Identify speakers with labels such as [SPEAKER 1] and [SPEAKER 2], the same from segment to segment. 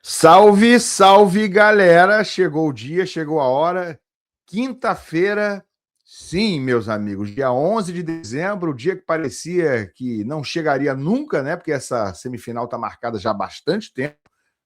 [SPEAKER 1] Salve, salve, galera! Chegou o dia, chegou a hora. Quinta-feira, sim, meus amigos, dia 11 de dezembro, o dia que parecia que não chegaria nunca, né? Porque essa semifinal está marcada já há bastante tempo.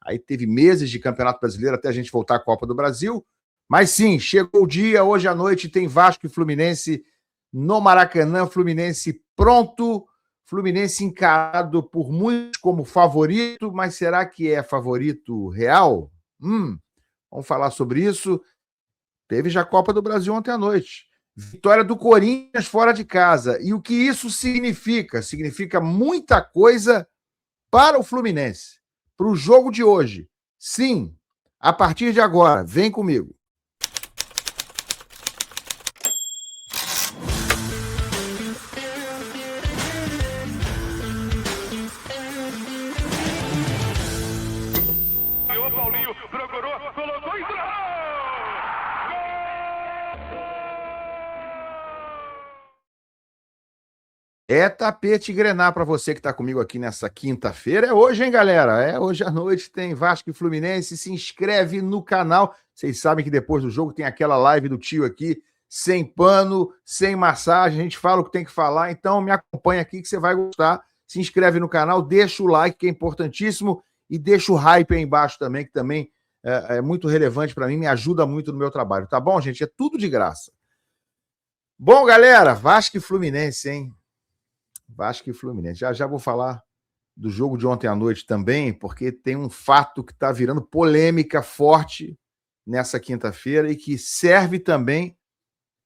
[SPEAKER 1] Aí teve meses de Campeonato Brasileiro até a gente voltar à Copa do Brasil. Mas sim, chegou o dia, hoje à noite tem Vasco e Fluminense no Maracanã, Fluminense pronto. Fluminense encarado por muitos como favorito, mas será que é favorito real? Vamos falar sobre isso. Teve já a Copa do Brasil ontem à noite. Vitória do Corinthians fora de casa. E o que isso significa? Significa muita coisa para o Fluminense, para o jogo de hoje. Sim, a partir de agora, vem comigo. É tapete grená para você que está comigo aqui nessa quinta-feira. É hoje, hein, galera? É hoje à noite tem Vasco e Fluminense. Se inscreve no canal. Vocês sabem que depois do jogo tem aquela live do tio aqui, sem pano, sem massagem. A gente fala o que tem que falar. Então me acompanha aqui que você vai gostar. Se inscreve no canal, deixa o like que é importantíssimo e deixa o hype aí embaixo também, que também é muito relevante para mim, me ajuda muito no meu trabalho. Tá bom, gente? É tudo de graça. Bom, galera, Vasco e Fluminense, hein? Vasco e Fluminense. Já vou falar do jogo de ontem à noite também, porque tem um fato que está virando polêmica forte nessa quinta-feira e que serve também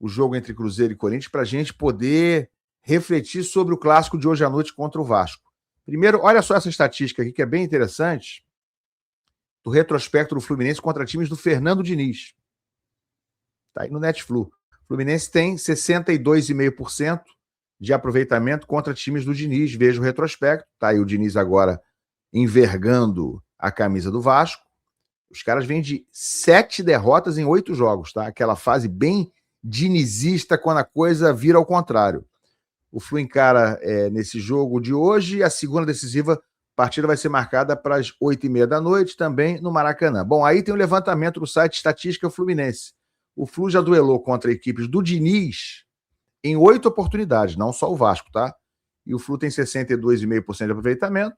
[SPEAKER 1] o jogo entre Cruzeiro e Corinthians para a gente poder refletir sobre o clássico de hoje à noite contra o Vasco. Primeiro, olha só essa estatística aqui que é bem interessante do retrospecto do Fluminense contra times do Fernando Diniz. Está aí no Netflix. O Fluminense tem 62,5% de aproveitamento contra times do Diniz. Veja o retrospecto. Tá aí o Diniz agora envergando a camisa do Vasco. Os caras vêm de 7 derrotas em 8 jogos, tá? Aquela fase bem dinizista quando a coisa vira ao contrário. O Flu encara nesse jogo de hoje. A segunda decisiva, a partida vai ser marcada para as 8h30 da noite, também no Maracanã. Bom, aí tem o levantamento do site Estatística Fluminense. O Flu já duelou contra equipes do Diniz em 8 oportunidades, não só o Vasco, tá? E o Flu tem 62,5% de aproveitamento,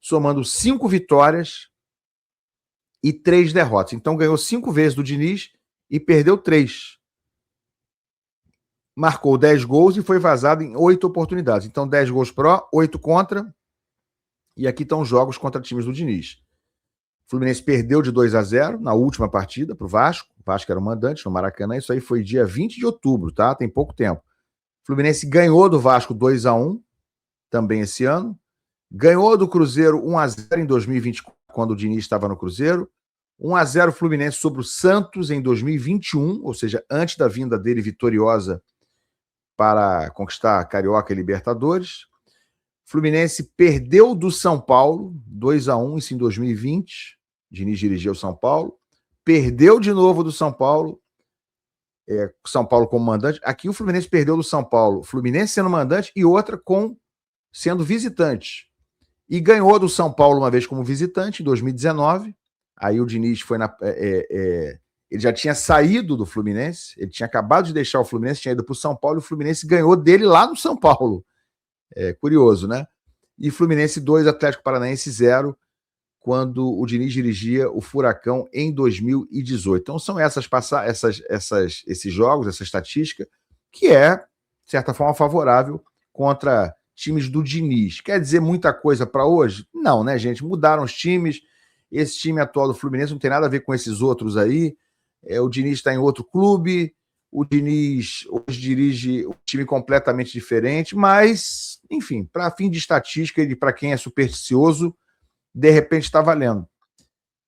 [SPEAKER 1] somando 5 vitórias e 3 derrotas. Então ganhou 5 vezes do Diniz e perdeu 3. Marcou 10 gols e foi vazado em 8 oportunidades. Então 10 gols pró, 8 contra. E aqui estão os jogos contra times do Diniz. O Fluminense perdeu de 2-0 na última partida para o Vasco. O Vasco era o mandante no Maracanã. Isso aí foi dia 20 de outubro, tá? Tem pouco tempo. O Fluminense ganhou do Vasco 2-1 também esse ano. Ganhou do Cruzeiro 1-0 em 2024, quando o Diniz estava no Cruzeiro. 1-0 Fluminense sobre o Santos em 2021, ou seja, antes da vinda dele vitoriosa para conquistar a Carioca e Libertadores. Fluminense perdeu do São Paulo 2-1, isso em 2020. Diniz dirigiu o São Paulo. Perdeu de novo do São Paulo. São Paulo como mandante. Aqui o Fluminense perdeu do São Paulo. Fluminense sendo mandante e outra sendo visitante. E ganhou do São Paulo uma vez como visitante em 2019. Aí o Diniz foi ele já tinha saído do Fluminense. Ele tinha acabado de deixar o Fluminense, tinha ido para o São Paulo e o Fluminense ganhou dele lá no São Paulo. É curioso, né? E Fluminense 2, Atlético Paranaense 0, quando o Diniz dirigia o Furacão em 2018. Então são esses jogos, essa estatística, que é, de certa forma, favorável contra times do Diniz. Quer dizer muita coisa para hoje? Não, né, gente? Mudaram os times. Esse time atual do Fluminense não tem nada a ver com esses outros aí. O Diniz está em outro clube. O Diniz hoje dirige um time completamente diferente, mas, enfim, para fim de estatística e para quem é supersticioso, de repente está valendo.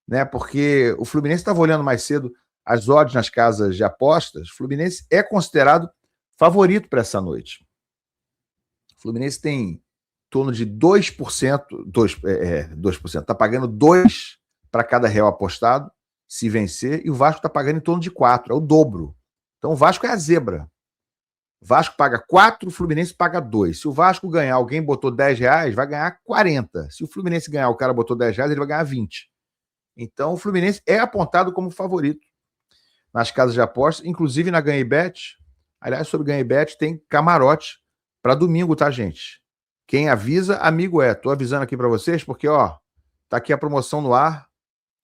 [SPEAKER 1] Né? Porque o Fluminense estava olhando mais cedo as odds nas casas de apostas. O Fluminense é considerado favorito para essa noite. O Fluminense tem em torno de 2%, 2%, está pagando 2 para cada real apostado, se vencer, e o Vasco está pagando em torno de 4, é o dobro. Então o Vasco é a zebra. O Vasco paga 4, o Fluminense paga 2. Se o Vasco ganhar, alguém botou R$10, vai ganhar 40. Se o Fluminense ganhar, o cara botou R$10, ele vai ganhar 20. Então, o Fluminense é apontado como favorito nas casas de apostas, inclusive na Ganhibet. Aliás, sobre Ganhibet, tem camarote para domingo, tá, gente? Quem avisa, amigo é. Tô avisando aqui para vocês, porque, ó, tá aqui a promoção no ar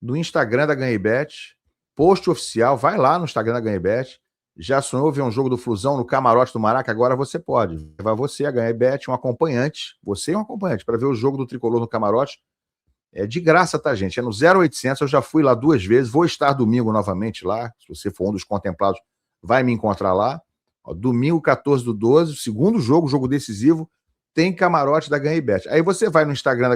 [SPEAKER 1] do Instagram da Ganhibet, post oficial, vai lá no Instagram da Ganhibet. Já sonhou ver um jogo do Flusão no camarote do Maraca? Agora você pode. Vai você, a Ganhibet, um acompanhante, você e um acompanhante, para ver o jogo do Tricolor no camarote. É de graça, tá, gente? É no 0800, eu já fui lá 2 vezes, vou estar domingo novamente lá, se você for um dos contemplados, vai me encontrar lá. Ó, domingo 14/12, segundo jogo decisivo, tem camarote da Ganhibet. Aí você vai no Instagram da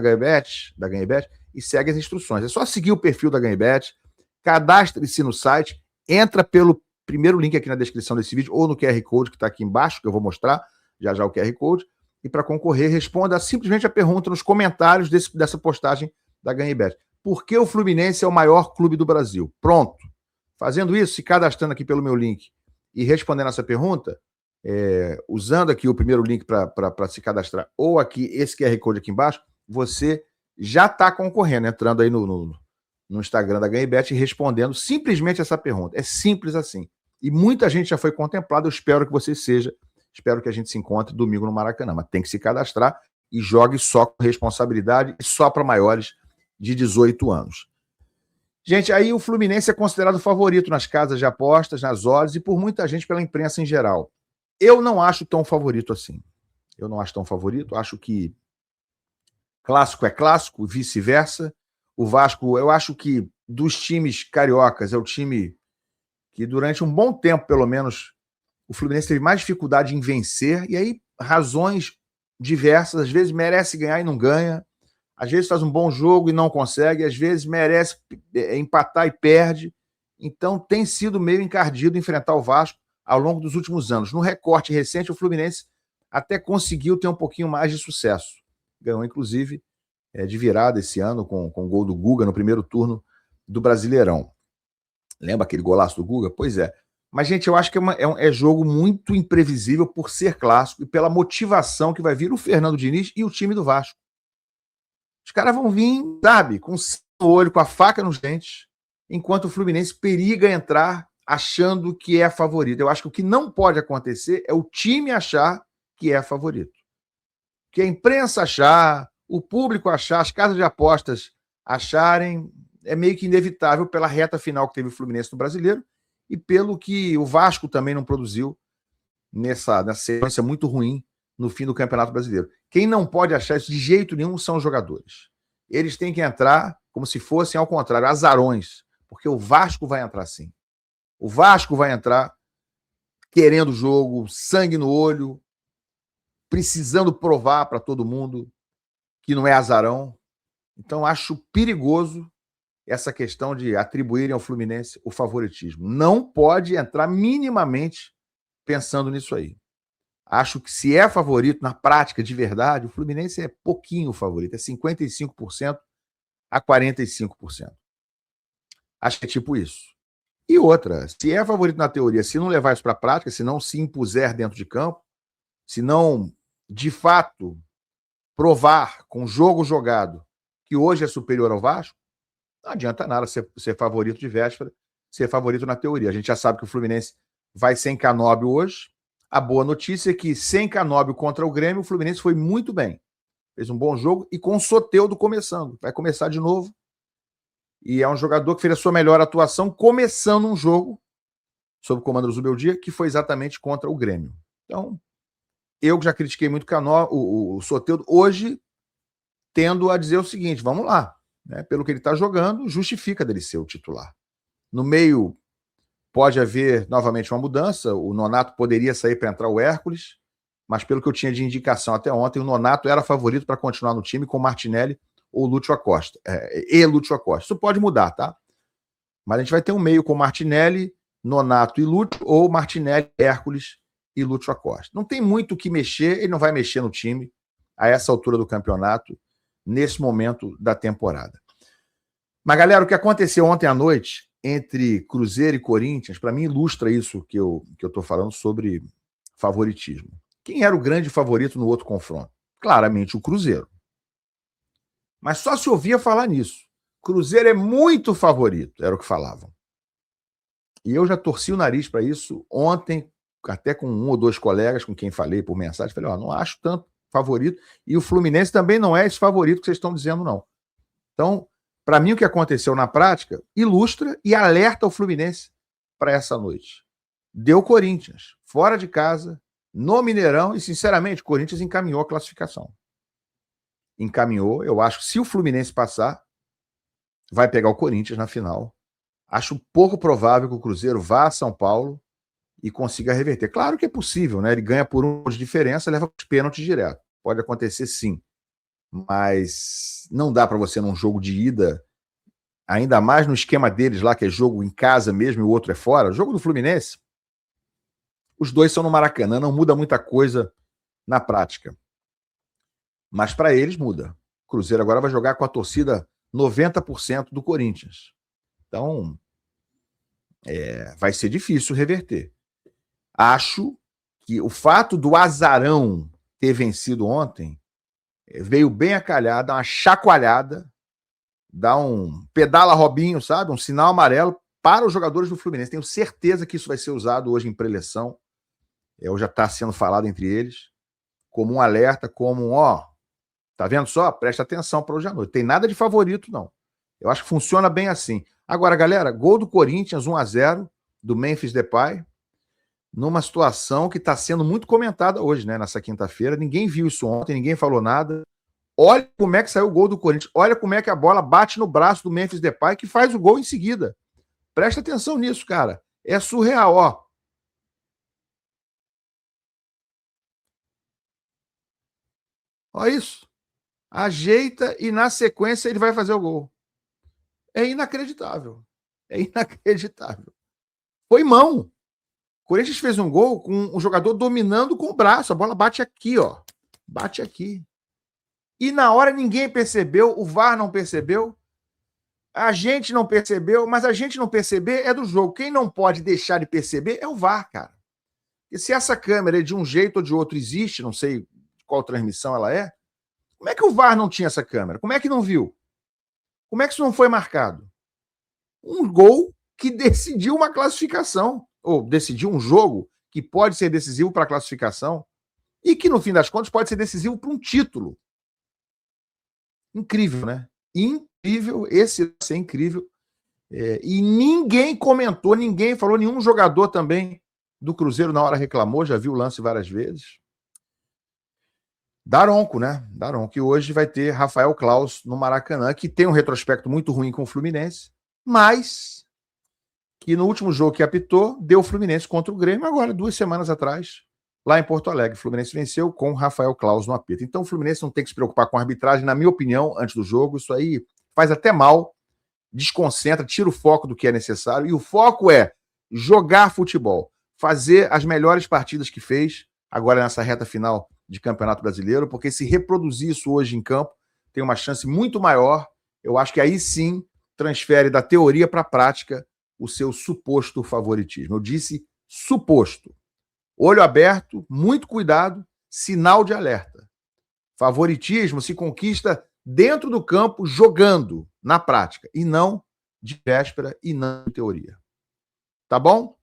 [SPEAKER 1] Ganhibet e segue as instruções. É só seguir o perfil da Ganhibet, cadastre-se no site, entra pelo primeiro link aqui na descrição desse vídeo ou no QR Code que está aqui embaixo, que eu vou mostrar já já o QR Code, e para concorrer, responda simplesmente a pergunta nos comentários dessa postagem da Ganhibet. Por que o Fluminense é o maior clube do Brasil? Pronto. Fazendo isso, se cadastrando aqui pelo meu link e respondendo essa pergunta, usando aqui o primeiro link para se cadastrar, ou aqui esse QR Code aqui embaixo, você já está concorrendo, entrando aí no Instagram da Ganhibet e respondendo simplesmente essa pergunta. É simples assim. E muita gente já foi contemplada, eu espero que você seja, espero que a gente se encontre domingo no Maracanã, mas tem que se cadastrar e jogue só com responsabilidade e só para maiores de 18 anos. Gente, aí o Fluminense é considerado favorito nas casas de apostas, nas odds e por muita gente pela imprensa em geral. Eu não acho tão favorito assim. Eu não acho tão favorito. Acho que clássico é clássico, vice-versa. O Vasco, eu acho que dos times cariocas, é o time que durante um bom tempo, pelo menos, o Fluminense teve mais dificuldade em vencer. E aí, razões diversas. Às vezes merece ganhar e não ganha. Às vezes faz um bom jogo e não consegue. Às vezes merece empatar e perde. Então, tem sido meio encardido enfrentar o Vasco ao longo dos últimos anos. No recorte recente, o Fluminense até conseguiu ter um pouquinho mais de sucesso. Ganhou, inclusive, de virada esse ano com o gol do Guga no primeiro turno do Brasileirão. Lembra aquele golaço do Guga? Pois é. Mas, gente, eu acho que é jogo muito imprevisível por ser clássico e pela motivação que vai vir o Fernando Diniz e o time do Vasco. Os caras vão vir, sabe, com o olho, com a faca nos dentes, enquanto o Fluminense periga entrar achando que é favorito. Eu acho que o que não pode acontecer é o time achar que é favorito. Que a imprensa achar, o público achar, as casas de apostas acharem, é meio que inevitável pela reta final que teve o Fluminense no Brasileiro e pelo que o Vasco também não produziu nessa sequência muito ruim no fim do Campeonato Brasileiro. Quem não pode achar isso de jeito nenhum são os jogadores. Eles têm que entrar como se fossem, ao contrário, azarões, porque o Vasco vai entrar assim. O Vasco vai entrar querendo o jogo, sangue no olho, precisando provar para todo mundo que não é azarão. Então, acho perigoso essa questão de atribuírem ao Fluminense o favoritismo. Não pode entrar minimamente pensando nisso aí. Acho que se é favorito, na prática, de verdade, o Fluminense é pouquinho favorito, é 55% a 45%. Acho que é tipo isso. E outra, se é favorito na teoria, se não levar isso para a prática, se não se impuser dentro de campo, se não, de fato, provar com o jogo jogado que hoje é superior ao Vasco, não adianta nada ser favorito de véspera, ser favorito na teoria. A gente já sabe que o Fluminense vai sem Canóbio hoje. A boa notícia é que sem Canóbio contra o Grêmio, o Fluminense foi muito bem. Fez um bom jogo e com o Soteldo começando. Vai começar de novo. E é um jogador que fez a sua melhor atuação começando um jogo sob o comando do Zubeldia, que foi exatamente contra o Grêmio. Então, eu já critiquei muito o Soteldo, hoje tendo a dizer o seguinte, vamos lá, né? Pelo que ele está jogando, justifica dele ser o titular. No meio, pode haver novamente uma mudança, o Nonato poderia sair para entrar o Hércules, mas pelo que eu tinha de indicação até ontem, o Nonato era favorito para continuar no time com o Martinelli ou Lúcio Acosta. Lúcio Acosta. Isso pode mudar, tá? Mas a gente vai ter um meio com Martinelli, Nonato e Lúcio, ou Martinelli, Hércules e Lúcio Acosta. Não tem muito o que mexer, ele não vai mexer no time a essa altura do campeonato, nesse momento da temporada. Mas, galera, o que aconteceu ontem à noite entre Cruzeiro e Corinthians, para mim, ilustra isso que eu estou falando sobre favoritismo. Quem era o grande favorito no outro confronto? Claramente o Cruzeiro. Mas só se ouvia falar nisso. Cruzeiro é muito favorito, era o que falavam. E eu já torci o nariz para isso ontem, até com um ou dois colegas com quem falei por mensagem. Falei, não acho tanto favorito. E o Fluminense também não é esse favorito que vocês estão dizendo, não. Então, para mim, o que aconteceu na prática ilustra e alerta o Fluminense para essa noite. Deu Corinthians, fora de casa, no Mineirão, e, sinceramente, o Corinthians encaminhou a classificação. Encaminhou. Eu acho que se o Fluminense passar, vai pegar o Corinthians na final. Acho pouco provável que o Cruzeiro vá a São Paulo e consiga reverter. Claro que é possível, né? Ele ganha por um de diferença, leva os pênaltis direto. Pode acontecer, sim. Mas não dá para você, num jogo de ida, ainda mais no esquema deles lá, que é jogo em casa mesmo e o outro é fora. O jogo do Fluminense, os dois são no Maracanã, não muda muita coisa na prática. Mas para eles muda. O Cruzeiro agora vai jogar com a torcida 90% do Corinthians. Então, vai ser difícil reverter. Acho que o fato do azarão ter vencido ontem veio bem a calhar, dá uma chacoalhada, dá um pedala Robinho, sabe? Um sinal amarelo para os jogadores do Fluminense. Tenho certeza que isso vai ser usado hoje em preleção. Já está sendo falado entre eles, como um alerta, como tá vendo só? Presta atenção para hoje à noite. Tem nada de favorito, não. Eu acho que funciona bem assim. Agora, galera, gol do Corinthians, 1-0, do Memphis Depay, numa situação que está sendo muito comentada hoje, né? Nessa quinta-feira. Ninguém viu isso ontem, ninguém falou nada. Olha como é que saiu o gol do Corinthians. Olha como é que a bola bate no braço do Memphis Depay, que faz o gol em seguida. Presta atenção nisso, cara. É surreal, ó. Olha isso. Ajeita e na sequência ele vai fazer o gol. É inacreditável. É inacreditável. Foi mão. O Corinthians fez um gol com um jogador dominando com o braço. A bola bate aqui, ó. Bate aqui. E na hora ninguém percebeu, o VAR não percebeu, a gente não percebeu, mas a gente não perceber é do jogo. Quem não pode deixar de perceber é o VAR, cara. E se essa câmera de um jeito ou de outro existe, não sei qual transmissão ela é, como é que o VAR não tinha essa câmera? Como é que não viu? Como é que isso não foi marcado? Um gol que decidiu uma classificação, ou decidiu um jogo que pode ser decisivo para a classificação e que, no fim das contas, pode ser decisivo para um título. Incrível, né? Incrível, esse vai ser incrível. E ninguém comentou, ninguém falou, nenhum jogador também do Cruzeiro na hora reclamou, já viu o lance várias vezes. Daronco, né? Daronco, que hoje vai ter Rafael Claus no Maracanã, que tem um retrospecto muito ruim com o Fluminense, mas que no último jogo que apitou, deu o Fluminense contra o Grêmio, agora, 2 semanas atrás, lá em Porto Alegre. O Fluminense venceu com o Rafael Claus no apito. Então o Fluminense não tem que se preocupar com a arbitragem, na minha opinião, antes do jogo. Isso aí faz até mal, desconcentra, tira o foco do que é necessário. E o foco é jogar futebol, fazer as melhores partidas que fez, agora nessa reta final de Campeonato Brasileiro, porque se reproduzir isso hoje em campo, tem uma chance muito maior. Eu acho que aí sim transfere da teoria para a prática o seu suposto favoritismo. Eu disse suposto. Olho aberto, muito cuidado, sinal de alerta. Favoritismo se conquista dentro do campo, jogando na prática, e não de véspera e não de teoria. Tá bom?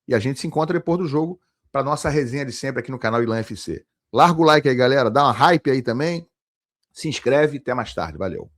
[SPEAKER 1] E a gente se encontra depois do jogo para nossa resenha de sempre aqui no canal Ilan FC. Larga o like aí, galera, dá uma hype aí também, se inscreve, até mais tarde, valeu.